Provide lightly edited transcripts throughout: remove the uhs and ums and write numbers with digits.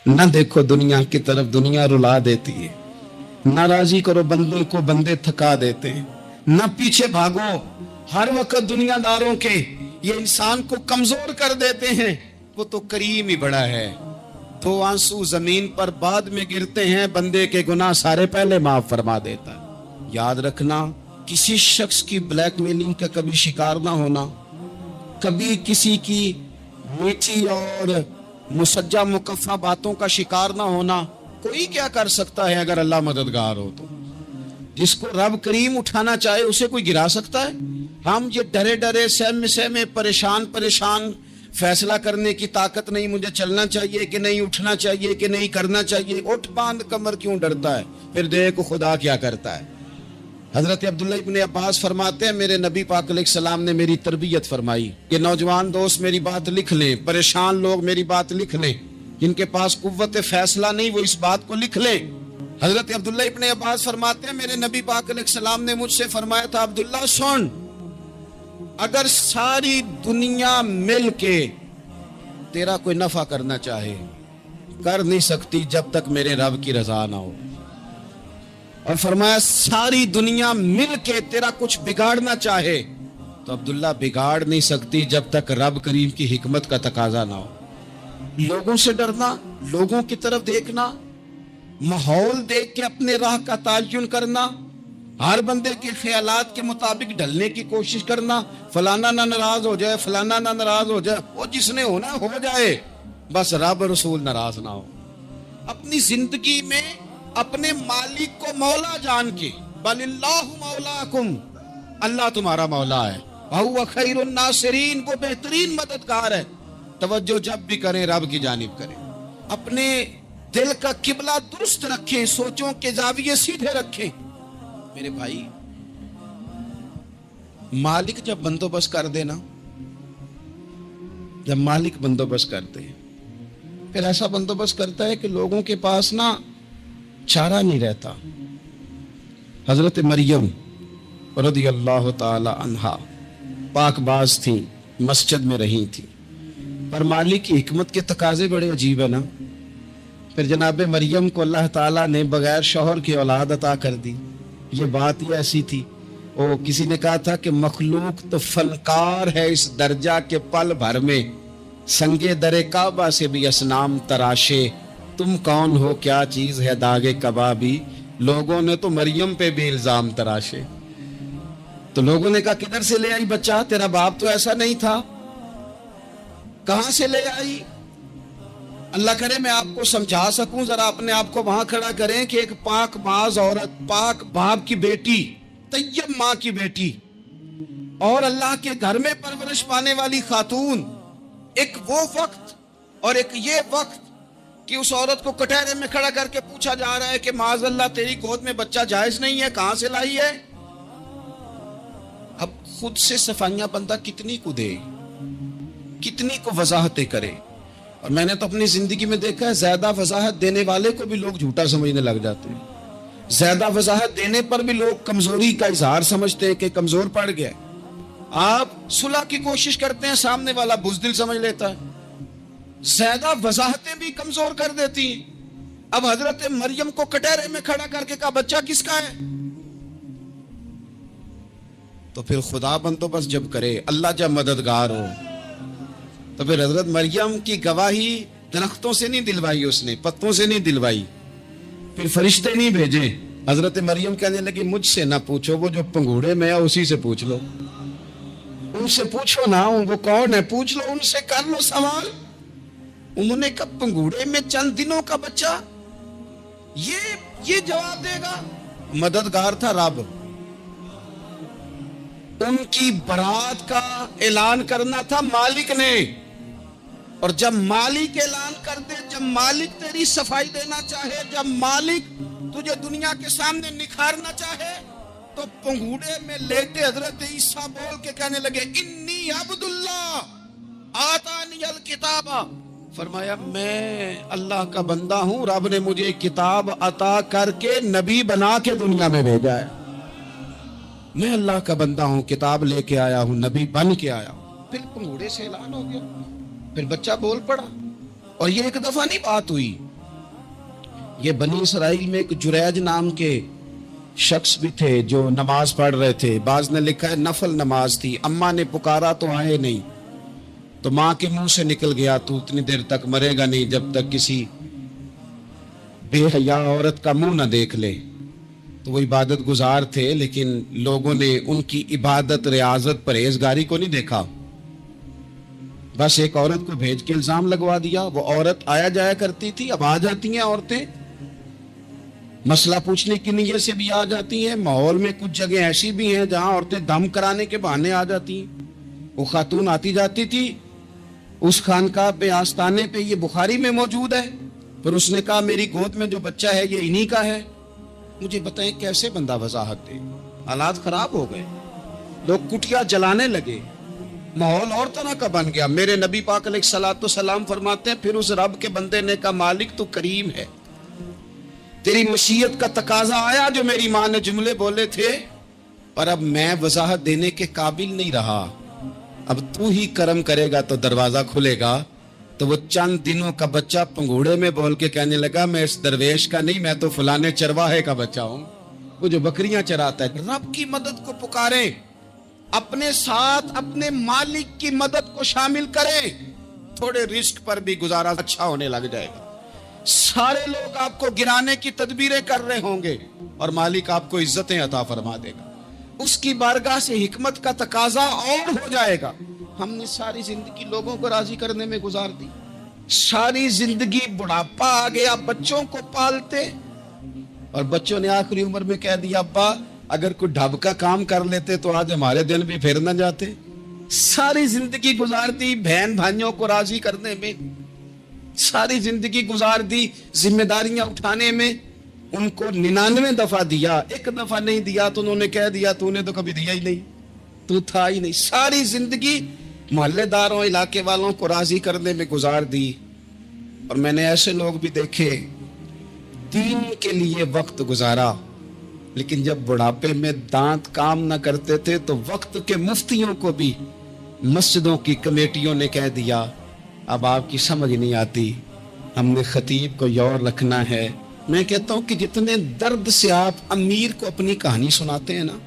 نہ دیکھو دنیا کی طرف، دنیا رلا دیتی ہے، نہ راضی کرو بندوں کو، بندے تھکا دیتے ہیں، نہ پیچھے بھاگو ہر وقت دنیا داروں کے، یہ انسان کو کمزور کر دیتے ہیں۔ وہ تو کریم ہی بڑا ہے، دو آنسو زمین پر بعد میں گرتے ہیں، بندے کے گناہ سارے پہلے معاف فرما دیتا ہے۔ یاد رکھنا، کسی شخص کی بلیک میلنگ کا کبھی شکار نہ ہونا، کبھی کسی کی میٹھی اور مسجع مکفہ باتوں کا شکار نہ ہونا۔ کوئی کیا کر سکتا ہے اگر اللہ مددگار ہو تو؟ جس کو رب کریم اٹھانا چاہے اسے کوئی گرا سکتا ہے؟ ہم یہ ڈرے ڈرے سہمے سہمے پریشان فیصلہ کرنے کی طاقت نہیں، مجھے چلنا چاہیے کہ نہیں، اٹھنا چاہیے کہ نہیں، کرنا چاہیے، اٹھ باندھ کمر کیوں ڈرتا ہے؟ پھر دیکھو خدا کیا کرتا ہے۔ حضرت عبداللہ ابن عباس فرماتے ہیں میرے نبی پاک علیہ السلام نے میری تربیت فرمائی کہ نوجوان دوست میری بات لکھ لیں، پریشان لوگ میری بات لکھ لیں، جن کے پاس قوت فیصلہ نہیں وہ اس بات کو لکھ لیں۔ حضرت عبداللہ ابن عباس فرماتے ہیں میرے نبی پاک علیہ السلام نے مجھ سے فرمایا تھا عبداللہ سن، اگر ساری دنیا مل کے تیرا کوئی نفع کرنا چاہے کر نہیں سکتی جب تک میرے رب کی رضا نہ ہو، اور فرمایا ساری دنیا مل کے تیرا کچھ بگاڑنا چاہے تو عبداللہ بگاڑ نہیں سکتی جب تک رب کریم کی حکمت کا تقاضا نہ ہو۔ لوگوں سے ڈرنا، لوگوں کی طرف دیکھنا، ماحول دیکھ کے اپنے راہ کا تعین کرنا، ہر بندے کے خیالات کے مطابق ڈھلنے کی کوشش کرنا، فلانا نہ ناراض ہو جائے، فلانا نہ ناراض ہو جائے، وہ جس نے ہونا ہو جائے، بس رب رسول ناراض نہ ہو۔ اپنی زندگی میں اپنے مالک کو مولا جان کے، بل اللہ مولاکم، اللہ تمہارا مولا ہے، وَهُوَ خَيْرُ النَّاصِرِينَ، وہ بہترین مددگار ہے۔ توجہ جب بھی کریں رب کی جانب کریں، اپنے دل کا قبلہ درست رکھیں، سوچوں کے زاویے سیدھے رکھیں۔ میرے بھائی، مالک جب بندوبست کر دے نا، جب مالک بندوبست کرتے ہیں پھر ایسا بندوبست کرتا ہے کہ لوگوں کے پاس نا چارہ نہیں رہتا۔ حضرت مریم رضی اللہ تعالی عنہا پاک باز تھیں، مسجد میں رہی تھیں، پر مالک کی حکمت کے تقاضے بڑے عجیب ہے نا۔ پھر جناب مریم کو اللہ تعالیٰ نے بغیر شوہر کی اولاد عطا کر دی۔ یہ بات ہی ایسی تھی، وہ کسی نے کہا تھا کہ مخلوق تو فنکار ہے اس درجہ کے پل بھر میں سنگے در کعبہ سے بھی اصنام تراشے، تم کون ہو کیا چیز ہے داغ کبابی، لوگوں نے تو مریم پہ بھی الزام تراشے۔ تو لوگوں نے کہا کدھر سے لے آئی بچہ، تیرا باپ تو ایسا نہیں تھا، کہاں سے لے آئی؟ اللہ کرے میں آپ کو سمجھا سکوں، ذرا اپنے آپ کو وہاں کھڑا کریں کہ ایک پاک باز عورت، پاک باپ کی بیٹی، طیب ماں کی بیٹی، اور اللہ کے گھر میں پرورش پانے والی خاتون، ایک وہ وقت اور ایک یہ وقت کہ اس عورت کو کٹہرے میں کھڑا کر کے پوچھا جا رہا ہے کہ معاذ اللہ تیری گود میں بچہ جائز نہیں ہے، کہاں سے لائی ہے؟ اب خود سے صفائیاں بندہ کتنی کو دے، کتنی کو وضاحتیں کرے۔ اور میں نے تو اپنی زندگی میں دیکھا ہے زیادہ وضاحت دینے والے کو بھی لوگ جھوٹا سمجھنے لگ جاتے ہیں، زیادہ وضاحت دینے پر بھی لوگ کمزوری کا اظہار سمجھتے ہیں کہ کمزور پڑ گیا۔ آپ صلح کی کوشش کرتے ہیں، سامنے والا بزدل سمجھ لیتا ہے، زیادہ وضاحتیں بھی کمزور کر دیتی ہیں۔ اب حضرت مریم کو کٹہرے میں کھڑا کر کے کہا بچہ کس کا ہے؟ تو پھر خدا بندوبست جب کرے، اللہ جب مددگار ہو، تو پھر حضرت مریم کی گواہی درختوں سے نہیں دلوائی، اس نے پتوں سے نہیں دلوائی، پھر فرشتے نہیں بھیجے۔ حضرت مریم کہنے لگی مجھ سے نہ پوچھو، وہ جو پنگوڑے میں ہے اسی سے پوچھ لو، ان سے پوچھو نا، وہ کون ہے پوچھ لو، ان سے کر لو سوال۔ انہوں نے کہا پنگوڑے میں چند دنوں کا بچہ، یہ جواب دے گا؟ مددگار تھا رب، ان کی برات کا اعلان کرنا تھا مالک نے، اور جب مالک اعلان کر دے، جب مالک تیری صفائی دینا چاہے، جب مالک تجھے دنیا کے سامنے نکھارنا چاہے، تو پنگوڑے میں لیٹے حضرت عیسیٰ بول کے کہنے لگے انی عبداللہ آتانی الکتاب، فرمایا میں اللہ کا بندہ ہوں، رب نے مجھے کتاب عطا کر کے نبی بنا کے دنیا میں بھیجا ہے، میں اللہ کا بندہ ہوں، کتاب لے کے آیا ہوں، نبی بن کے آیا ہوں۔ پھر پنگوڑے سے اعلان ہو گیا، پھر بچہ بول پڑا، اور یہ ایک دفعہ نہیں بات ہوئی، یہ بنی اسرائیل میں ایک جریج نام کے شخص بھی تھے جو نماز پڑھ رہے تھے. بعض نے لکھا ہے نفل نماز تھی. اماں نے پکارا تو آئے نہیں, تو ماں کے منہ سے نکل گیا تو اتنی دیر تک مرے گا نہیں جب تک کسی بے حیا عورت کا منہ نہ دیکھ لے. تو وہ عبادت گزار تھے, لیکن لوگوں نے ان کی عبادت, ریاضت, پرہیزگاری کو نہیں دیکھا. بس ایک عورت کو بھیج کے الزام لگوا دیا. وہ عورت آیا جایا کرتی تھی, اب آ جاتی ہیں عورتیں, مسئلہ پوچھنے کی نیت سے بھی آ جاتی ہیں. ماحول میں کچھ جگہ ایسی بھی ہیں جہاں عورتیں دم کرانے کے بہانے آ جاتی ہیں. وہ خاتون آتی جاتی تھی اس خانقاہ پہ, آستانے پہ. یہ بخاری میں موجود ہے. پھر اس نے کہا میری گود میں جو بچہ ہے یہ انہی کا ہے. مجھے بتائیں کیسے بندہ وضاحت دے. حالات خراب ہو گئے, لوگ کٹیا جلانے لگے, ماحول اور طرح کا بن گیا. میرے نبی پاک علیہ الصلوۃ والسلام فرماتے ہیں پھر اس رب کے بندے نے کہا مالک تو کریم ہے, تیری مشیت کا تقاضا آیا جو میری ماں نے جملے بولے تھے, پر اب میں وضاحت دینے کے قابل نہیں رہا. اب تو ہی کرم کرے گا تو دروازہ کھلے گا. تو وہ چند دنوں کا بچہ پنگوڑے میں بول کے کہنے لگا میں اس درویش کا نہیں, میں تو فلانے چرواہے کا بچہ ہوں, وہ جو بکریاں چراتا ہے. رب کی مدد کو پکارے, اپنے ساتھ اپنے مالک کی مدد کو شامل کرے, تھوڑے رزق پر بھی گزارا اچھا ہونے لگ جائے گا. سارے لوگ آپ کو گرانے کی تدبیریں کر رہے ہوں گے اور مالک آپ کو عزتیں عطا فرما دے گا. اس کی بارگاہ سے حکمت کا تقاضا اور ہو جائے گا. ہم نے ساری زندگی لوگوں کو راضی کرنے میں گزار دی, ساری زندگی بڑھاپا آ گیا بچوں کو پالتے, اور بچوں نے آخری عمر میں کہہ دیا ابا اگر کوئی ڈھب کا کام کر لیتے تو آج ہمارے دن بھی پھر نہ جاتے. ساری زندگی گزار دی بہن بھائیوں کو راضی کرنے میں, ساری زندگی گزار دی ذمہ داریاں اٹھانے میں. ان کو 99 دفعہ دیا, ایک دفعہ نہیں دیا تو انہوں نے کہہ دیا تو نے تو کبھی دیا ہی نہیں, تو تھا ہی نہیں. ساری زندگی محلے داروں علاقے والوں کو راضی کرنے میں گزار دی. اور میں نے ایسے لوگ بھی دیکھے دین کے لیے وقت گزارا, لیکن جب بڑھاپے میں دانت کام نہ کرتے تھے تو وقت کے مفتیوں کو بھی مسجدوں کی کمیٹیوں نے کہہ دیا اب آپ کی سمجھ نہیں آتی, ہم نے خطیب کو یور رکھنا ہے. میں کہتا ہوں کہ جتنے درد سے آپ امیر کو اپنی کہانی سناتے ہیں نا,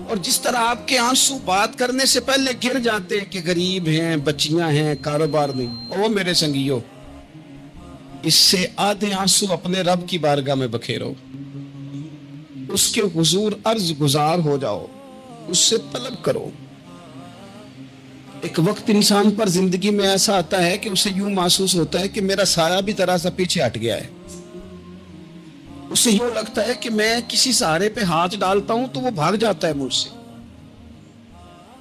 اور جس طرح آپ کے آنسو بات کرنے سے پہلے گر جاتے ہیں کہ غریب ہیں, بچیاں ہیں, کاروبار نہیں, او میرے سنگیو, اس سے آدھے آنسو اپنے رب کی بارگاہ میں بکھیرو, اس کے حضور عرض گزار ہو جاؤ, اس سے طلب کرو. ایک وقت انسان پر زندگی میں ایسا آتا ہے کہ اسے یوں محسوس ہوتا ہے کہ میرا سایہ بھی طرح سا پیچھے ہٹ گیا ہے. اسے یوں لگتا ہے کہ میں کسی سہارے پہ ہاتھ ڈالتا ہوں تو وہ بھاگ جاتا ہے مجھ سے.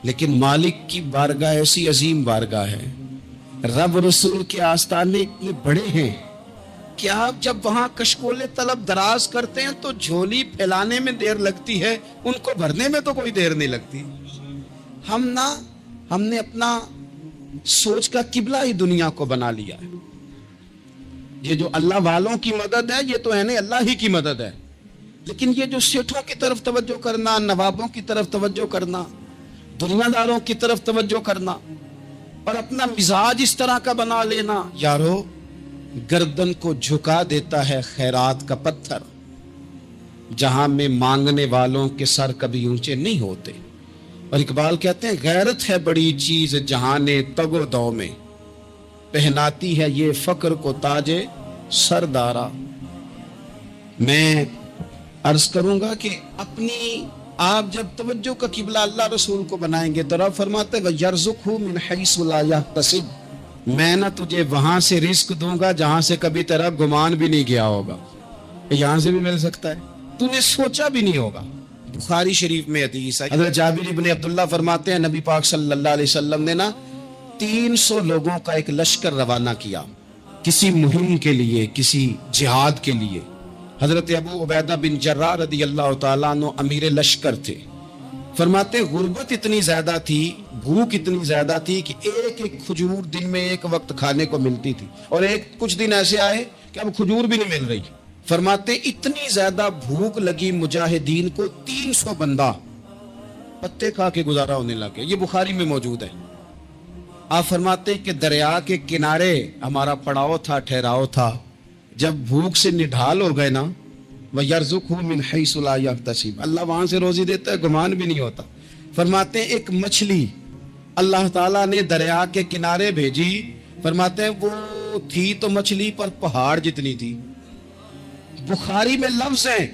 لیکن مالک کی بارگاہ ایسی عظیم بارگاہ ہے, رب رسول کے آستانے اتنے بڑے ہیں کہ آپ جب وہاں کشکول طلب دراز کرتے ہیں تو جھولی پھیلانے میں دیر لگتی ہے, ان کو بھرنے میں تو کوئی دیر نہیں لگتی. ہم نے اپنا سوچ کا قبلہ ہی دنیا کو بنا لیا ہے. یہ جو اللہ والوں کی مدد ہے یہ تو ہے نہیں, اللہ ہی کی مدد ہے. لیکن یہ جو سیٹھوں کی طرف توجہ کرنا, نوابوں کی طرف توجہ کرنا, دنیا داروں کی طرف توجہ کرنا, اور اپنا مزاج اس طرح کا بنا لینا, یارو گردن کو جھکا دیتا ہے خیرات کا پتھر, جہاں میں مانگنے والوں کے سر کبھی اونچے نہیں ہوتے. اور اقبال کہتے ہیں غیرت ہے بڑی چیز جہانے تگ و دو میں, پہناتی ہے یہ فقر کو تاج سردارا. میں عرض کروں گا کہ اپنی آپ جب توجہ کا قبلہ اللہ رسول کو بنائیں گے تو رب فرماتے ہیں وَيَرْزُقْهُ مِنْ حَيْثُ لَا يَحْتَسِبُ, میں نہ تجھے وہاں سے رزق دوں گا جہاں سے کبھی تیرا گمان بھی نہیں گیا ہوگا. یہاں سے بھی مل سکتا ہے, تو نے سوچا بھی نہیں ہوگا. بخاری شریف میں حدیث ہے, حضرت جابر ابن عبداللہ فرماتے ہیں نبی پاک صلی اللہ علیہ وسلم نے 300 لوگوں کا ایک لشکر روانہ کیا کسی مہم کے لیے, کسی جہاد کے لیے. حضرت ابو عبیدہ بن جراح رضی اللہ تعالیٰ عنہ امیر لشکر تھے. فرماتے غربت اتنی زیادہ تھی, بھوک اتنی زیادہ تھی کہ ایک ایک کھجور دن میں ایک وقت کھانے کو ملتی تھی, اور کچھ دن ایسے آئے کہ اب کھجور بھی نہیں مل رہی. فرماتے اتنی زیادہ بھوک لگی مجاہدین کو 300 بندہ پتے کھا کے گزارا ہونے لگے. یہ بخاری میں موجود ہے. آپ فرماتے کہ دریا کے کنارے ہمارا پڑاؤ تھا, ٹھہراؤ تھا, جب بھوک سے نڈھال ہو گئے نا، وَيَرْزُقْهُ مِنْ حَيْثُ لَا يَحْتَسِبُ، اللہ وہاں سے روزی دیتا ہے، گمان بھی نہیں ہوتا۔ فرماتے ہیں ایک مچھلی اللہ تعالیٰ نے دریا کے کنارے بھیجی، فرماتے ہیں وہ تھی تو مچھلی پر پہاڑ جتنی تھی۔ بخاری میں لفظ ہیں،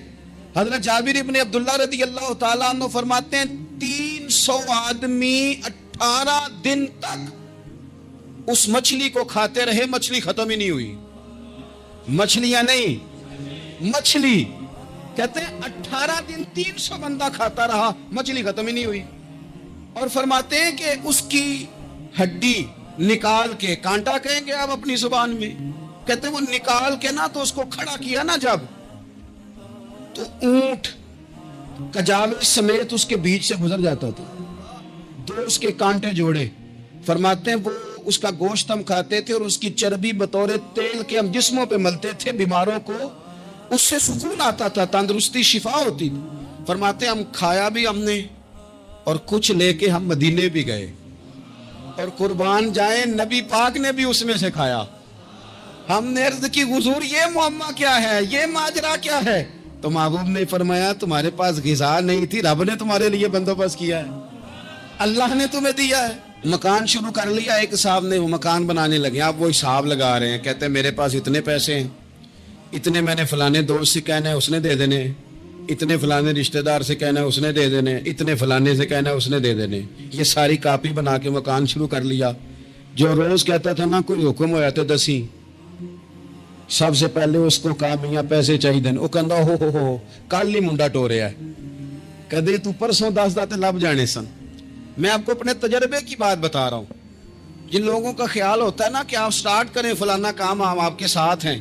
حضرت جابر ابن عبداللہ رضی اللہ تعالیٰ عنہ فرماتے ہیں 300 آدمی 18 دن تک اس مچھلی کو کھاتے رہے، مچھلی ختم ہی نہیں ہوئی۔ مچھلیاں نہیں، مچھلی کہتے ہیں 18 دن 300 بندہ کھاتا رہا، مچھلی ختم ہی نہیں ہوئی۔ اور فرماتے ہیں کہ اس کی ہڈی نکال کے، کانٹا کہیں گے آپ اپنی زبان میں، کہتے ہیں وہ نکال کے نا تو اس کو کھڑا کیا نا جب، تو اونٹ کجاوے سمیت اس کے بیچ سے گزر جاتا تھا، دو اس کے کانٹے جوڑے۔ فرماتے ہیں وہ اس کا گوشت ہم کھاتے تھے اور اس کی چربی بطور تیل کے ہم جسموں پہ ملتے تھے، بیماروں کو اس سے سکون آتا تھا، تندرستی شفا ہوتی تھی۔ فرماتے ہیں ہم کھایا بھی ہم نے، اور کچھ لے کے ہم مدینے بھی گئے، اور قربان جائیں نبی پاک نے بھی اس میں سے کھایا۔ ہم نے عرض کی حضور یہ معاملہ کیا ہے، یہ ماجرا کیا ہے؟ تو محبوب نے فرمایا تمہارے پاس غذا نہیں تھی، رب نے تمہارے لیے بندوبست کیا ہے، اللہ نے تمہیں دیا ہے۔ مکان شروع کر لیا ایک صاحب نے، وہ مکان بنانے لگے، آپ وہ حساب لگا رہے ہیں، کہتے ہیں میرے پاس اتنے پیسے ہیں، اتنے میں نے فلانے دوست سے کہنا ہے اس نے دے دینے، اتنے فلانے رشتہ دار سے کہنا ہے اس نے دے دینے، اتنے فلانے سے کہنا ہے اس نے دے دینے۔ یہ ساری کاپی بنا کے مکان شروع کر لیا۔ جو روز کہتا تھا نا کوئی حکم ہوا تو دسی، سب سے پہلے اس کو کہا میاں پیسے چاہیے دن، وہ کہندا ہو کل ہی منڈا ٹوریا ہے، کدے تو پرسوں دس داتے لب جانے سن۔ میں آپ کو اپنے تجربے کی بات بتا رہا ہوں۔ جن لوگوں کا خیال ہوتا ہے نا کہ آپ سٹارٹ کریں فلانا کام، ہم آپ کے ساتھ ہیں،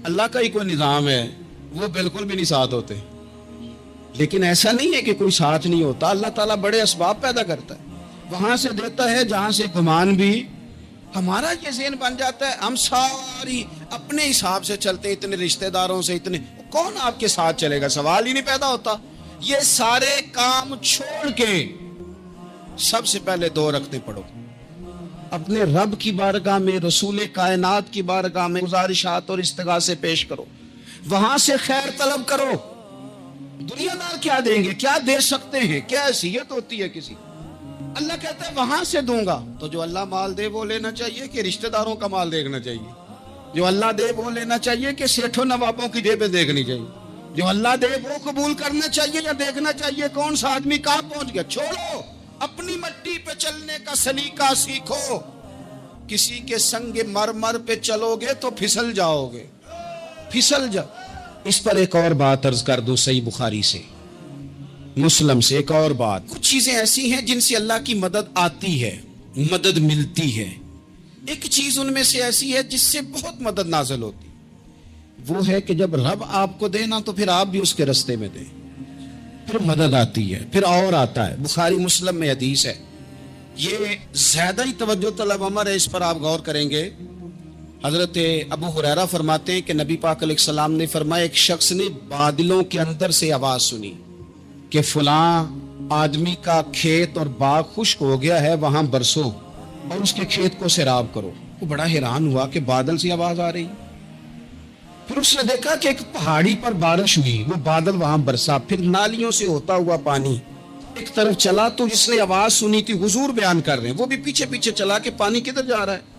اللہ کا ہی کوئی نظام ہے، وہ بالکل بھی نہیں ساتھ ہوتے۔ لیکن ایسا نہیں ہے کہ کوئی ساتھ نہیں ہوتا، اللہ تعالیٰ بڑے اسباب پیدا کرتا ہے، وہاں سے دیتا ہے جہاں سے گمان بھی۔ ہمارا یہ ذہن بن جاتا ہے ہم ساری اپنے حساب سے چلتے، اتنے رشتہ داروں سے، اتنے، کون آپ کے ساتھ چلے گا؟ سوال ہی نہیں پیدا ہوتا۔ یہ سارے کام چھوڑ کے سب سے پہلے 2 رکعتیں پڑھو، اپنے رب کی بارگاہ میں، رسول کائنات کی بارگاہ میں گزارشات اور استغاثے پیش کرو، وہاں سے خیر طلب کرو۔ دنیا دار کیا دیں گے، کیا دے سکتے ہیں، کیا حیثیت ہوتی ہے کسی؟ اللہ کہتا ہے وہاں سے دوں گا۔ تو جو اللہ مال دے وہ لینا چاہیے کہ رشتہ داروں کا مال دیکھنا چاہیے؟ جو اللہ دے وہ لینا چاہیے کہ سیٹھوں نوابوں کی جیبیں دیکھنی چاہیے؟ جو اللہ دے وہ قبول کرنا چاہیے یا دیکھنا چاہیے کون سا آدمی کہاں پہنچ گیا؟ چھوڑو، اپنی مٹی پہ چلنے کا سلیقہ سیکھو۔ کسی کے سنگ مرمر پہ چلو گے تو پھسل جاؤ گے، پھسل جاؤ۔ اس پر ایک اور بات عرض کر دوں، صحیح بخاری سے، مسلم سے ایک اور بات۔ کچھ چیزیں ایسی ہیں جن سے اللہ کی مدد آتی ہے، مدد ملتی ہے۔ ایک چیز ان میں سے ایسی ہے جس سے بہت مدد نازل ہوتی، وہ ہے کہ جب رب آپ کو دے نا تو پھر آپ بھی اس کے رستے میں دیں، پھر مدد آتی ہے، پھر اور آتا ہے۔ بخاری مسلم میں حدیث ہے، یہ زیادہ ہی توجہ طلب عمر ہے، اس پر آپ غور کریں گے۔ حضرت ابو ہریرہ فرماتے ہیں کہ نبی پاک علیہ السلام نے فرمایا ایک شخص نے بادلوں کے اندر سے آواز سنی کہ فلاں آدمی کا کھیت اور باغ خشک ہو گیا ہے، وہاں برسو اور اس کے کھیت کو سیراب کرو۔ وہ بڑا حیران ہوا کہ بادل سے آواز آ رہی۔ پھر اس نے دیکھا کہ ایک پہاڑی پر بارش ہوئی، وہ بادل وہاں برسا، پھر نالیوں سے ہوتا ہوا پانی ایک طرف چلا۔ تو جس نے آواز سنی تھی، حضور بیان کر رہے ہیں، وہ بھی پیچھے پیچھے چلا کہ پانی کدھر جا رہا ہے۔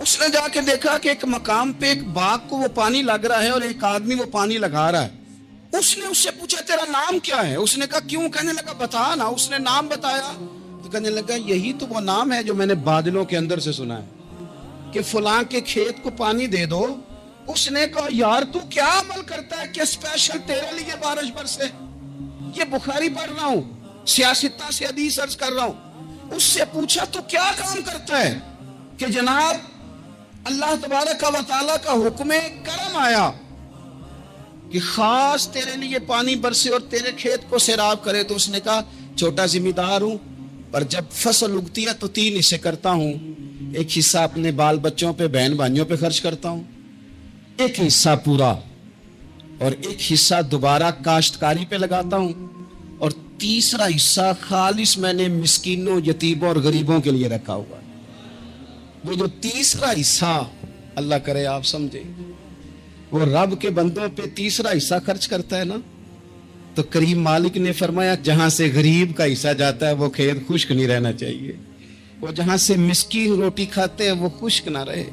اس نے جا کے دیکھا کہ ایک مقام پہ ایک باغ کو وہ پانی لگ رہا ہے اور ایک آدمی وہ پانی لگا رہا ہے۔ اس نے اس سے پوچھا تیرا نام کیا ہے؟ اس نے کہا کیوں؟ کہنے لگا بتا نا۔ اس نے نام بتایا تو کہنے لگا یہی تو وہ نام ہے جو میں نے بادلوں کے اندر سے سنا ہے کہ فلاں کے کھیت کو پانی دے دو۔ اس نے کہا یار تو کیا عمل کرتا ہے کہ اسپیشل تیرے لیے بارش برسے؟ یہ بخاری پڑھ رہا ہوں، سیاستہ سے حدیث عرض کر رہا ہوں۔ اس سے پوچھا تو کیا کام کرتا ہے کہ جناب اللہ تبارک و تعالیٰ کا حکم کرم آیا کہ خاص تیرے لیے پانی برسے اور تیرے کھیت کو سیراب کرے؟ تو اس نے کہا چھوٹا ذمہ دار ہوں، پر جب فصل اگتی ہے تو 3 حصے کرتا ہوں، ایک حصہ اپنے بال بچوں پہ، بہن بھائیوں پہ خرچ کرتا ہوں، ایک حصہ پورا، اور ایک حصہ دوبارہ کاشتکاری پہ لگاتا ہوں، اور تیسرا حصہ خالص میں نے مسکینوں، یتیموں اور غریبوں کے لیے رکھا ہوا ہے۔ وہ جو تیسرا حصہ، اللہ کرے آپ سمجھے، وہ رب کے بندوں پہ تیسرا حصہ خرچ کرتا ہے نا، تو کریم مالک نے فرمایا جہاں سے غریب کا حصہ جاتا ہے وہ کھیت خشک نہیں رہنا چاہیے، وہ جہاں سے مسکین روٹی کھاتے ہیں وہ خشک نہ رہے،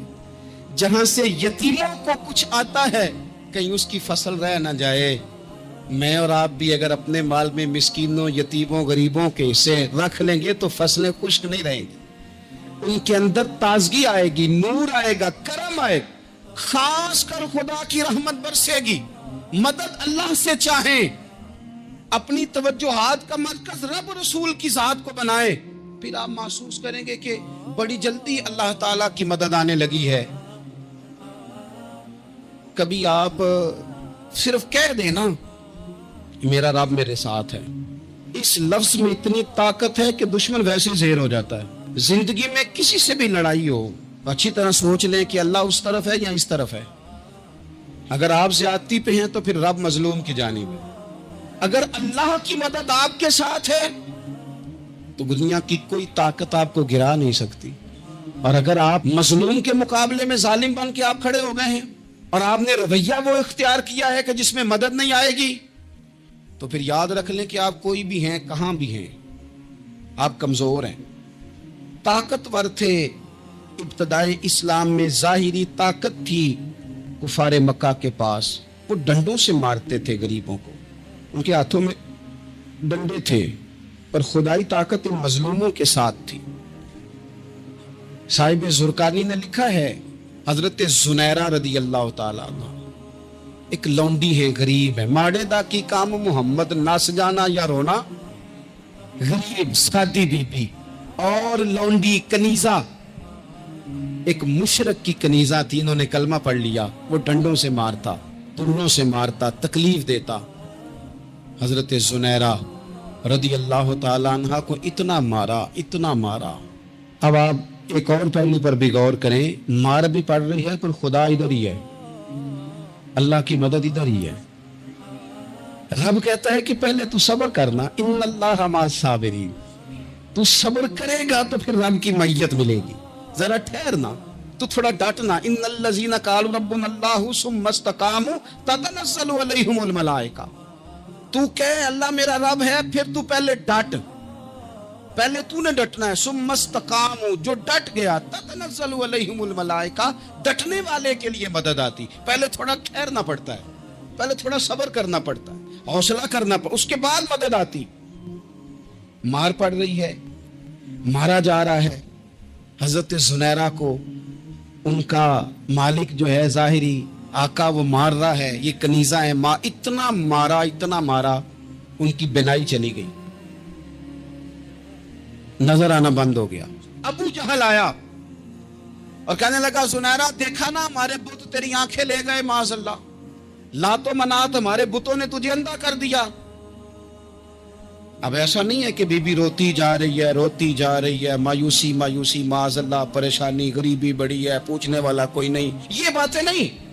جہاں سے یتیموں کو کچھ آتا ہے کہیں اس کی فصل رہ نہ جائے۔ میں اور آپ بھی اگر اپنے مال میں مسکینوں، یتیموں، غریبوں کے حصے رکھ لیں گے تو فصلیں خشک نہیں رہیں گی، ان کے اندر تازگی آئے گی، نور آئے گا، کرم آئے گا، خاص کر خدا کی رحمت برسے گی۔ مدد اللہ سے چاہیں، اپنی توجہات کا مرکز رب رسول کی ذات کو بنائیں، پھر آپ محسوس کریں گے کہ بڑی جلدی اللہ تعالیٰ کی مدد آنے لگی ہے۔ کبھی آپ صرف کہہ دینا میرا رب میرے ساتھ ہے، اس لفظ میں اتنی طاقت ہے کہ دشمن ویسے زہر ہو جاتا ہے۔ زندگی میں کسی سے بھی لڑائی ہو، اچھی طرح سوچ لیں کہ اللہ اس طرف ہے یا اس طرف ہے۔ اگر آپ زیادتی پہ ہیں تو پھر رب مظلوم کی جانب ہے۔ اگر اللہ کی مدد آپ کے ساتھ ہے تو دنیا کی کوئی طاقت آپ کو گرا نہیں سکتی، اور اگر آپ مظلوم کے مقابلے میں ظالم بن کے آپ کھڑے ہو گئے ہیں اور آپ نے رویہ وہ اختیار کیا ہے کہ جس میں مدد نہیں آئے گی، تو پھر یاد رکھ لیں کہ آپ کوئی بھی ہیں، کہاں بھی ہیں، آپ کمزور ہیں۔ طاقتور تھے ابتدائے اسلام میں، ظاہری طاقت تھی کفار مکہ کے پاس، وہ ڈنڈوں سے مارتے تھے غریبوں کو، ان کے ہاتھوں میں ڈنڈے تھے، پر خدائی طاقت ان مظلوموں کے ساتھ تھی۔ صاحب زرقانی نے لکھا ہے حضرت زنیرہ رضی اللہ تعالیٰ عنہ ایک لونڈی ہے، غریب ہے، ماڑے دا کی کام محمد نس جانا یا رونا، غریب سادی بی بی اور لونڈی کنیزہ، ایک مشرک کی کنیزہ تھی، انہوں نے کلمہ پڑھ لیا، وہ ڈنڈوں سے مارتا، ترنوں سے مارتا، تکلیف دیتا۔ حضرت زنیرہ رضی اللہ تعالیٰ عنہ کو اتنا مارا، اتنا مارا۔ اب آپ ایک اور پہلو پر بھی غور کریں، مار بھی پڑ رہی ہے پر خدا ادھر ہی ہے، اللہ کی مدد ادھر ہی ہے۔ رب کہتا ہے کہ پہلے تو صبر کرنا، ان اللہ مع الصابرین، تو صبر کرے گا تو پھر رب کی معیت ملے گی، ذرا ٹھہرنا، تو تھوڑا ڈٹنا۔ ان الذین قالوا ربنا اللہ ثم استقاموا تتنزل علیہم الملائکہ، تو کہے اللہ میرا رب ہے، پھر تو پہلے ڈٹ، پہلے تو نے ڈٹنا ہے۔ ثم استقاموا، جو ڈٹ گیا، تتنزل علیہم الملائکہ، ڈٹنے والے کے لیے مدد آتی، پہلے تھوڑا ٹھہرنا پڑتا ہے، پہلے تھوڑا صبر کرنا پڑتا ہے، حوصلہ کرنا پڑتا، اس کے بعد مدد آتی۔ مار پڑ رہی ہے، مارا جا رہا ہے حضرت زنیرہ کو، ان کا مالک جو ہے ظاہری آقا وہ مار رہا ہے، یہ کنیزہ ہے، اتنا مارا، اتنا مارا، ان کی بینائی چلی گئی، نظر آنا بند ہو گیا۔ ابو جہل آیا اور کہنے لگا زنیرہ دیکھا نا ہمارے بت تیری آنکھیں لے گئے، معاذ اللہ، لات و منات ہمارے بتوں نے تجھے اندھا کر دیا۔ اب ایسا نہیں ہے کہ بی بی روتی جا رہی ہے، روتی جا رہی ہے، مایوسی مایوسی، معاذ اللہ، پریشانی، غریبی بڑی ہے، پوچھنے والا کوئی نہیں، یہ باتیں نہیں۔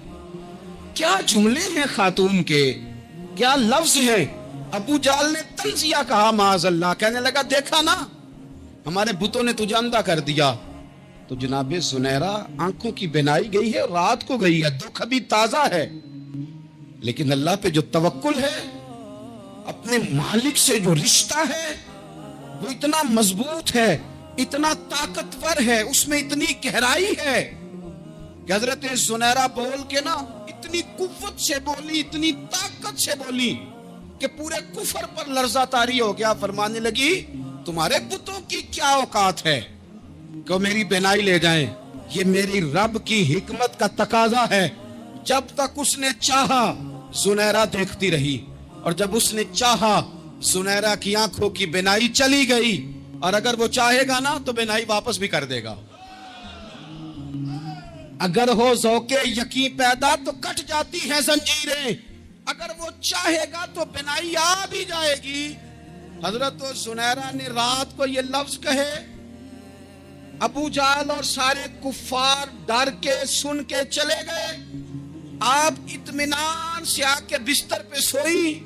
کیا جملے ہیں خاتون کے، کیا لفظ ہیں۔ ابو جہل نے تنزیہ کہا، معاذ اللہ، کہنے لگا دیکھا نا ہمارے بتوں نے تجھے اندھا کر دیا۔ تو جناب زنیرہ آنکھوں کی بینائی گئی ہے، رات کو گئی ہے، دکھ ابھی تازہ ہے، لیکن اللہ پہ جو توکل ہے، اپنے مالک سے جو رشتہ ہے وہ اتنا مضبوط ہے، اتنا طاقتور ہے، اس میں اتنی گہرائی ہے کہ حضرت زنیرہ بول کے نا اتنی قوت سے بولی، اتنی طاقت سے بولی کہ پورے کفر پر لرزہ طاری ہو گیا۔ فرمانے لگی تمہارے بتوں کی کیا اوقات ہے کہ میری بینائی لے جائیں، یہ میری رب کی حکمت کا تقاضا ہے۔ جب تک اس نے چاہا زنیرہ دیکھتی رہی، اور جب اس نے چاہا زنیرہ کی آنکھوں کی بینائی چلی گئی، اور اگر وہ چاہے گا نا تو بینائی واپس بھی کر دے گا۔ اگر ہو ذوق یقین پیدا تو کٹ جاتی ہیں زنجیریں، اگر وہ چاہے گا تو بینائی آ بھی جائے گی۔ حضرت زنیرہ نے رات کو یہ لفظ کہے، ابو جہل اور سارے کفار ڈر کے سن کے چلے گئے، آپ اطمینان سے آ کے بستر پہ سوئی۔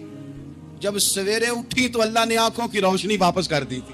جب سویرے اٹھی تو اللہ نے آنکھوں کی روشنی واپس کر دی تھی۔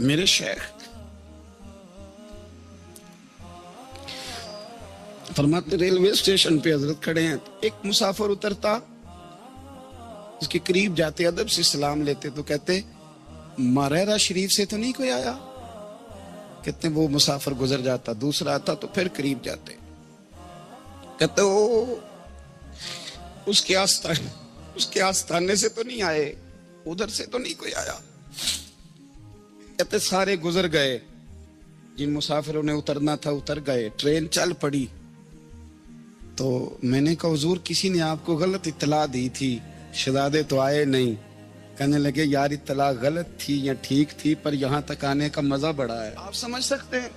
میرے شیخ فرماتے ریلوے اسٹیشن پہ حضرت کھڑے ہیں، ایک مسافر اترتا، اس کے قریب جاتے، ادب سے سلام لیتے تو کہتے ماریرا شریف سے تو نہیں کوئی آیا؟ کہتے وہ مسافر گزر جاتا، دوسرا آتا تو پھر قریب جاتے، کہتے اس کے آستانے سے تو نہیں آئے، ادھر سے تو نہیں کوئی آیا؟ کہتے سارے گزر گئے، جن مسافروں نے اترنا تھا اتر گئے، ٹرین چل پڑی۔ تو میں نے کہا حضور کسی نے آپ کو غلط اطلاع دی تھی، شہزادے تو آئے نہیں۔ کہنے لگے یار اطلاع غلط تھی یا ٹھیک تھی، پر یہاں تک آنے کا مزہ بڑا ہے۔ آپ سمجھ سکتے ہیں،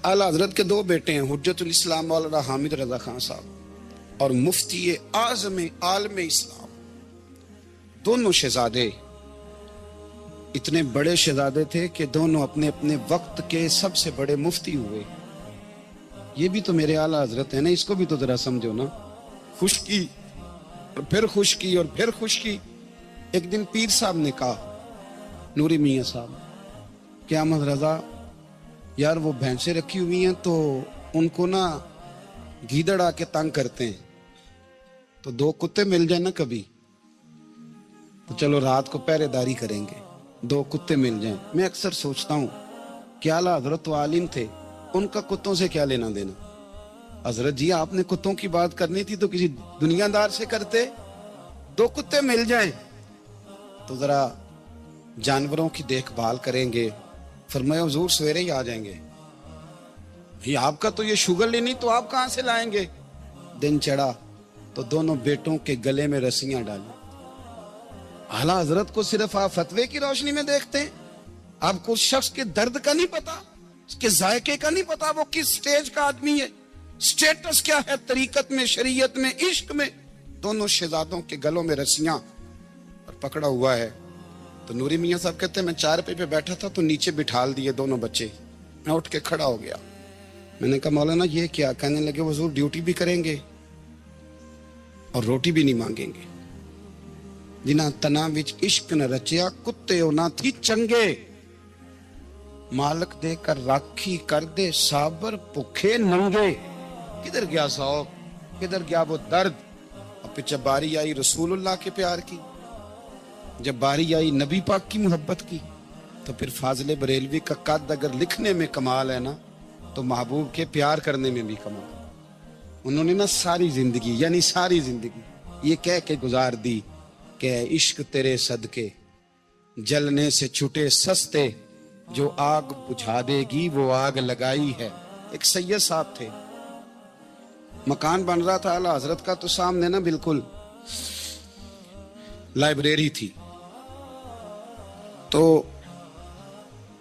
اعلیٰ حضرت کے دو بیٹے ہیں، حجت الاسلام مولانا حامد رضا خان صاحب اور مفتی اعظم عالم اسلام، دونوں شہزادے اتنے بڑے شہزادے تھے کہ دونوں اپنے اپنے وقت کے سب سے بڑے مفتی ہوئے۔ یہ بھی تو میرے اعلیٰ حضرت ہے نا، اس کو بھی تو ذرا سمجھو نا۔ خشکی اور پھر خشکی اور پھر خشکی۔ ایک دن پیر صاحب نے کہا، نوری میاں صاحب، کہ احمد رضا یار وہ بھینسیں رکھی ہوئی ہیں تو ان کو نا گیدڑ آ کے تنگ کرتے ہیں، تو دو کتے مل جائیں نا کبھی تو چلو رات کو پہرے داری کریں گے، دو کتے مل جائیں۔ میں اکثر سوچتا ہوں کہ اعلیٰ حضرت و عالم تھے، ان کا کتوں سے کیا لینا دینا؟ حضرت جی آپ نے کتوں کی بات کرنی تھی تو کسی دنیا دار سے کرتے، دو کتے مل جائیں تو ذرا جانوروں کی دیکھ بھال کریں گے۔ فرمایا حضور سویرے ہی آ جائیں گے۔ یہ آپ کا تو یہ شوگر لینی تو آپ کہاں سے لائیں گے؟ دن چڑھا تو دونوں بیٹوں کے گلے میں رسیاں ڈالی۔ اعلیٰ حضرت کو صرف آپ فتوے کی روشنی میں دیکھتے ہیں، آپ کو اس شخص کے درد کا نہیں پتا، اس کے ذائقے کا نہیں پتا، وہ کس سٹیج کا آدمی ہے، سٹیٹس کیا ہے طریقت میں، شریعت میں، عشق میں۔ دونوں شہزادوں کے گلوں میں رسیاں اور پکڑا ہوا ہے۔ تو نوری میاں صاحب کہتے ہیں میں چارپے پہ بیٹھا تھا تو نیچے بٹھال دیے دونوں بچے، میں اٹھ کے کھڑا ہو گیا۔ میں نے کہا مولانا یہ کیا؟ کہنے لگے حضور ڈیوٹی بھی کریں گے اور روٹی بھی نہیں مانگیں گے۔ جنہ تنا وچ عشق نہ رچیا، کتے او نہ تھی چنگے، مالک دے کر راکھی کر دے صابر بھوکے ننگے۔ کدھر گیا سوق، کدھر گیا وہ درد؟ اور پھر جب باری آئی رسول اللہ کے پیار کی، جب باری آئی نبی پاک کی محبت کی، تو پھر فاضل بریلوی کا قد اگر لکھنے میں کمال ہے نا تو محبوب کے پیار کرنے میں بھی کمال ہے۔ انہوں نے نا ساری زندگی، یعنی ساری زندگی یہ کہہ کے گزار دی کہ عشق تیرے صدقے جلنے سے چھٹے سستے، جو آگ بجھا دے گی وہ آگ لگائی ہے۔ ایک سید صاحب تھے، مکان بن رہا تھا اعلیٰ حضرت کا، تو سامنے نا بالکل لائبریری تھی۔ تو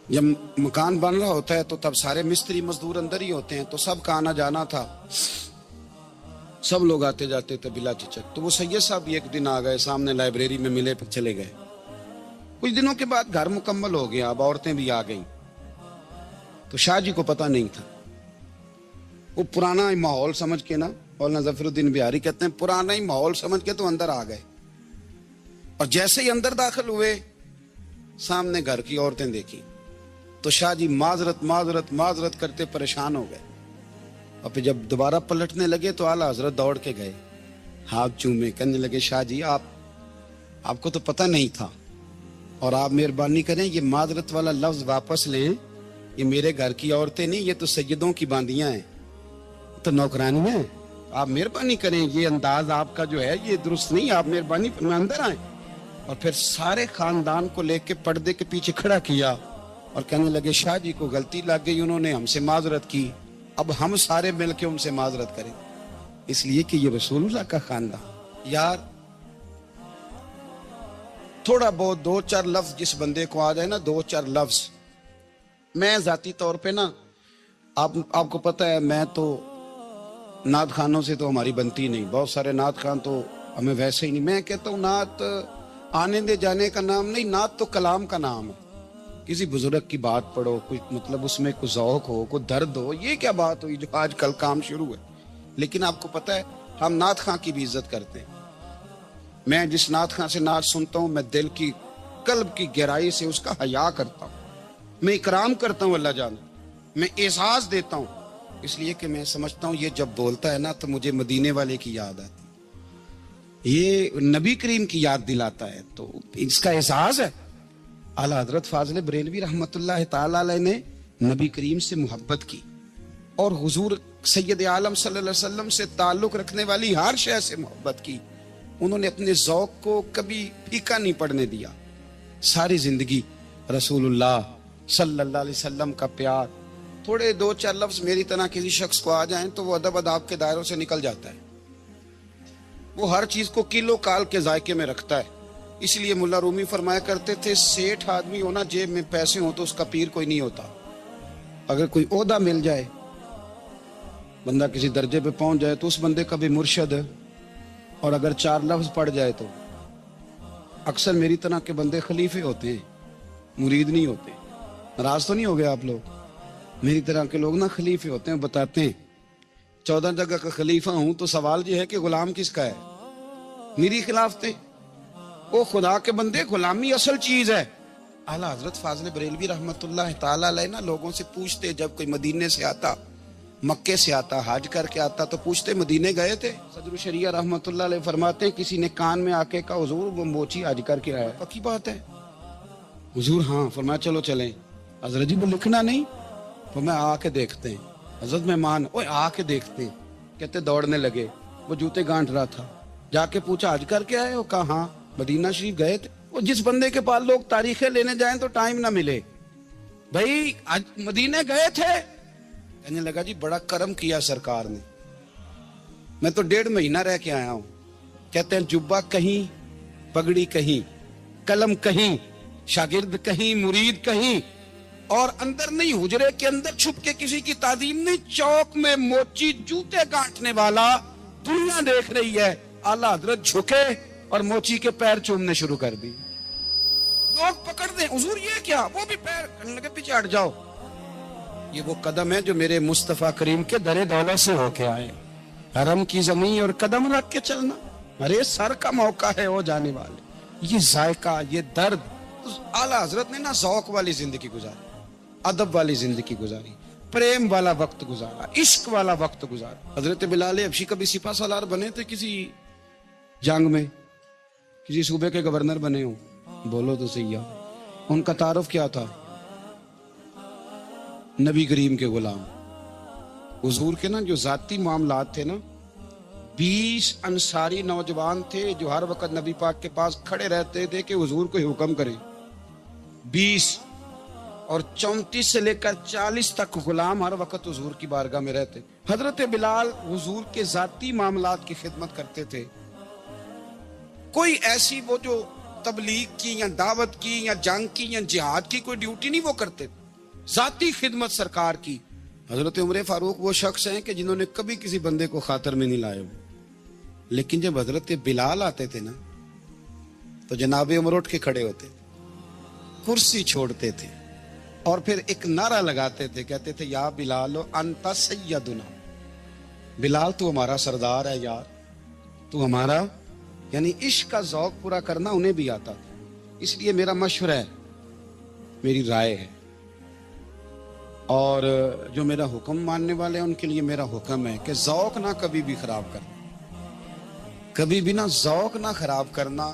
جب مکان بن رہا ہوتا ہے تو تب سارے مستری مزدور اندر ہی ہوتے ہیں، تو سب کا آنا جانا تھا، سب لوگ آتے جاتے تھے بلا جھجک۔ تو وہ سید صاحب ایک دن آ گئے، سامنے لائبریری میں ملے، پھر چلے گئے۔ کچھ دنوں کے بعد گھر مکمل ہو گیا، اب عورتیں بھی آ گئیں، تو شاہ جی کو پتہ نہیں تھا۔ وہ پرانا ہی ماحول سمجھ کے نا، مولانا ظفر الدین بہاری کہتے ہیں پرانا ہی ماحول سمجھ کے تو اندر آ گئے، اور جیسے ہی اندر داخل ہوئے سامنے گھر کی عورتیں دیکھی تو شاہ جی معذرت معذرت معذرت کرتے پریشان ہو گئے، اور پھر جب دوبارہ پلٹنے لگے تو اعلیٰ حضرت دوڑ کے گئے، ہاتھ چومے، کہنے لگے شاہ جی آپ کو تو پتہ نہیں تھا، اور آپ مہربانی کریں یہ معذرت والا لفظ واپس لیں، یہ میرے گھر کی عورتیں نہیں، یہ تو سیدوں کی باندیاں ہیں، تو نوکرانی ہیں، آپ مہربانی کریں، یہ انداز آپ کا جو ہے یہ درست نہیں، آپ مہربانی فرمائیں اندر آئیں۔ اور پھر سارے خاندان کو لے کے پردے کے پیچھے کھڑا کیا اور کہنے لگے شاہ جی کو غلطی لگ گئی، انہوں نے ہم سے معذرت کی، اب ہم سارے مل کے ان سے معذرت کریں، اس لیے کہ یہ رسول اللہ کا خاندان۔ یار تھوڑا بہت دو چار لفظ جس بندے کو آ جائے نا، دو چار لفظ، میں ذاتی طور پہ نا آپ کو پتہ ہے میں تو نعت خانوں سے تو ہماری بنتی نہیں، بہت سارے نعت خان تو ہمیں ویسے ہی نہیں۔ میں کہتا ہوں نعت آنے دے جانے کا نام نہیں، نعت تو کلام کا نام ہے۔ کسی بزرگ کی بات پڑھو، کوئی مطلب اس میں کوئی ذوق ہو، کوئی درد ہو، یہ کیا بات ہوئی جو آج کل کام شروع ہے۔ لیکن آپ کو پتہ ہے ہم نعت خان کی بھی عزت کرتے ہیں۔ میں جس نعت خان سے نعت سنتا ہوں میں دل کی قلب کی گہرائی سے اس کا حیا کرتا ہوں۔ میں اکرام کرتا ہوں اللہ جان، میں اعزاز دیتا ہوں، اس لیے کہ میں سمجھتا ہوں یہ جب بولتا ہے نا تو مجھے مدینے والے کی یاد آتی، یہ نبی کریم کی یاد دلاتا ہے، تو اس کا اعزاز ہے۔ اعلیٰ حضرت فاضل بریلوی رحمۃ اللہ تعالی علیہ نے نبی کریم سے محبت کی اور حضور سید عالم صلی اللہ علیہ وسلم سے تعلق رکھنے والی ہر شے سے محبت کی۔ انہوں نے اپنے ذوق کو کبھی پھیکا نہیں پڑنے دیا، ساری زندگی رسول اللہ صلی اللہ علیہ وسلم کا پیار۔ تھوڑے دو چار لفظ میری طرح کسی شخص کو آ جائیں تو وہ ادب اداب کے دائروں سے نکل جاتا ہے، وہ ہر چیز کو کلو کال کے ذائقے میں رکھتا ہے۔ اس لیے ملا رومی فرمایا کرتے تھے، سیٹھ آدمی ہونا جیب میں پیسے ہوں تو اس کا پیر کوئی نہیں ہوتا۔ اگر کوئی عہدہ مل جائے، بندہ کسی درجے پہ پہنچ جائے تو اس بندے کا بھی مرشد ہے، اور اگر چار لفظ پڑھ جائے تو اکثر میری طرح کے بندے خلیفے ہوتے ہیں، مرید نہیں ہوتے۔ ناراض تو نہیں ہو گئے آپ لوگ؟ میری طرح کے لوگ نا خلیفے ہوتے ہیں، بتاتے ہیں 14 جگہ کا خلیفہ ہوں تو سوال یہ ہے کہ غلام کس کا ہے؟ میری خلافتیں؟ وہ خدا کے بندے، غلامی اصل چیز ہے۔ اعلیٰ حضرت فاضل بریلوی رحمۃ اللہ تعالی علیہ نا لوگوں سے پوچھتے، جب کوئی مدینے سے آتا، مکے سے آتا، حج کر کے آتا تو پوچھتے مدینے گئے تھے؟ صدر الشریعہ رحمۃ اللہ علیہ فرماتے ہیں کسی نے کان میں آ کے کہا حضور وہ موچی حج کر کے آیا، پکی بات ہے؟ حضور ہاں۔ فرمایا چلو چلیں۔ حضرت جی وہ لکھنا نہیں؟ فرمایا آ کے دیکھتے ہیں۔ حضرت مہمان اوے آ کے دیکھتے ہیں، کہتے دوڑنے لگے، وہ جوتے گانٹ رہا تھا، جا کے پوچھا حج کر کے آئے ہو؟ کہا ہاں۔ مدینہ شریف گئے تھے؟ وہ جس بندے کے پاس لوگ تاریخیں لینے جائیں تو ٹائم نہ ملے، بھائی مدینے گئے تھے؟ کہنے لگا جی بڑا کرم کیا سرکار نے، میں تو 1.5 مہینہ رہ کے آیا ہوں۔ کہتے ہیں جبہ کہیں، پگڑی کہیں، قلم کہیں، شاگرد کہیں، مرید کہیں، اور اندر نہیں، حجرے کے اندر چھپ کے کسی کی تعظیم نہیں، چوک میں موچی جوتے گانٹنے والا دنیا دیکھ رہی ہے، اعلیٰ حضرت جھکے اور موچی کے پیر چومنے شروع کر دی۔ لوگ پکڑ دیں حضور یہ کیا؟ وہ بھی پیر کرنے لگے پیچھے ہٹ جاؤ۔ یہ وہ قدم ہے جو میرے مصطفیٰ کریم کے در دولت سے ہو کے آئے، حرم کی زمین اور قدم رکھ کے چلنا، ارے سر کا موقع ہے وہ جانے والے۔ یہ ذائقہ، یہ درد، اعلیٰ حضرت نے نا ذوق والی زندگی گزاری، ادب والی زندگی گزاری، پریم والا وقت گزارا، عشق والا وقت گزارا۔ حضرت بلال حبشی کبھی سپاہ سالار بنے تھے کسی جنگ میں؟ کسی صوبے کے گورنر بنے ہوں؟ بولو تو صحیح ہے۔ ان کا تعارف کیا تھا؟ نبی کریم کے غلام۔ حضور کے نا جو ذاتی معاملات تھے نا، 20 انصاری نوجوان تھے جو ہر وقت نبی پاک کے پاس کھڑے رہتے تھے کہ حضور کو حکم کریں، 20، اور 34 سے لے کر 40 تک غلام ہر وقت حضور کی بارگاہ میں رہتے۔ حضرت بلال حضور کے ذاتی معاملات کی خدمت کرتے تھے، کوئی ایسی وہ جو تبلیغ کی یا دعوت کی یا جنگ کی یا جہاد کی کوئی ڈیوٹی نہیں وہ کرتے، ذاتی خدمت سرکار کی۔ حضرت عمر فاروق وہ شخص ہیں کہ جنہوں نے کبھی کسی بندے کو خاطر میں نہیں لائے ہو، لیکن جب حضرت بلال آتے تھے نا تو جناب عمر اٹھ کے کھڑے ہوتے، کرسی چھوڑتے تھے اور پھر ایک نعرہ لگاتے تھے، کہتے تھے یا بلال انت سیدنا، بلال تو ہمارا سردار ہے یار، تو ہمارا، یعنی عشق کا ذوق پورا کرنا انہیں بھی آتا تھا۔ اس لیے میرا مشورہ ہے، میری رائے ہے، اور جو میرا حکم ماننے والے ہیں ان کے لیے میرا حکم ہے کہ ذوق نہ کبھی بھی خراب کرنا، کبھی بھی نہ ذوق نہ خراب کرنا،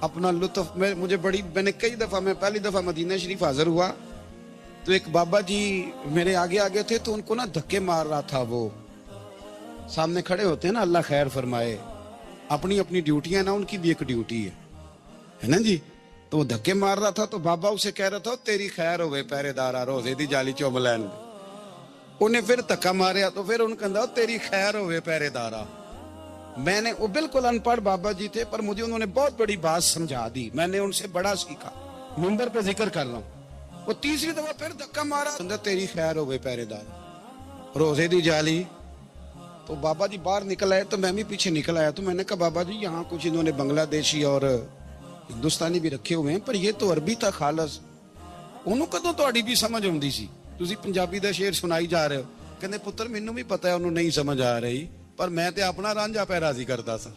اپنا لطف۔ میں نے کئی دفعہ، میں پہلی دفعہ مدینہ شریف حاضر ہوا تو ایک بابا جی میرے آگے آگے تھے، تو ان کو نا دھکے مار رہا تھا، وہ سامنے کھڑے ہوتے ہیں نا، اللہ خیر فرمائے، اپنی اپنی ڈیوٹیاں نا، ان کی بھی ایک ڈیوٹی ہے نا جی، تو وہ دھکے مار رہا تھا، تو بابا اسے کہہ رہا تھا تیری خیر ہوئے پہرے دارا روزے دی جالی چوبلین، انہیں پھر دھکا ماریا تو پھر ان کہا تیری خیر ہوئے پہرے دارا۔ میں نے، وہ بالکل ان پڑھ بابا جی تھے، پر مجھے انہوں نے بہت بڑی بات سمجھا دی، میں نے ان سے بڑا سیکھا، منبر پہ ذکر کر رہا ہوں۔ وہ تیسری دفعہ پھر دھکا مارا، تیری خیر ہوئے پہرے دارا روزے دی جالی۔ تو بابا جی باہر نکل آئے تو میں بھی پیچھے نکل آیا، تو میں نے کہا بابا جی یہاں کچھ انہوں نے بنگلہ دیشی اور ہندوستانی بھی رکھے ہوئے ہیں، پر یہ تو عربی تھا خالص، انہوں کدوں تہاڈی بھی سمجھ آؤندی سی، تسی پنجابی دا شعر سنائی جا رہے ہو۔ کہندے پتر مینوں بھی پتہ ہے انہوں نہیں سمجھ آ رہی، پر میں تے اپنا رانجھا پہ راضی کرتا سا،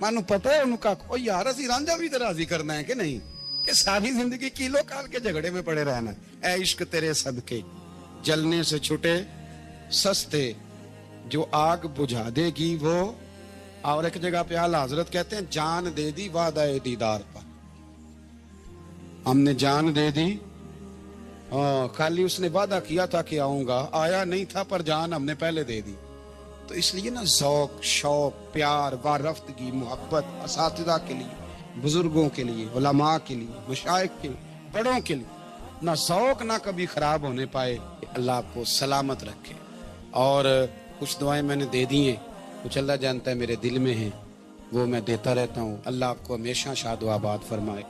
مانوں پتہ ہے انہوں کا او یار اسی رانجھا بھی تے راضی کرنا ہے کہ نہیں، کہ ساری زندگی کیلو کال کے جھگڑے میں پڑے رہنا ہے۔ اے عشق تیرے صدقے جلنے سے چھٹے سستے جو آگ بجھا دے گی وہ. اور ایک جگہ پہ اعلیٰ حضرت کہتے ہیں جان دے دی وعدہ دیدار پر. ہم نے جان دے دی، خالی اس نے وعدہ کیا تھا کہ آؤں گا، آیا نہیں تھا پر جان ہم نے پہلے دے دی. تو اس لیے نا ذوق، شوق، پیار، وارفتگی، محبت اساتذہ کے لیے، بزرگوں کے لیے، علماء کے لیے، مشائخ کے لیے، بڑوں کے لیے نہ ذوق نہ کبھی خراب ہونے پائے. اللہ آپ کو سلامت رکھے. اور کچھ دعائیں میں نے دے دی ہیں، کچھ اللہ جانتا ہے میرے دل میں ہیں، وہ میں دیتا رہتا ہوں. اللہ آپ کو ہمیشہ شاد و آباد فرمائے.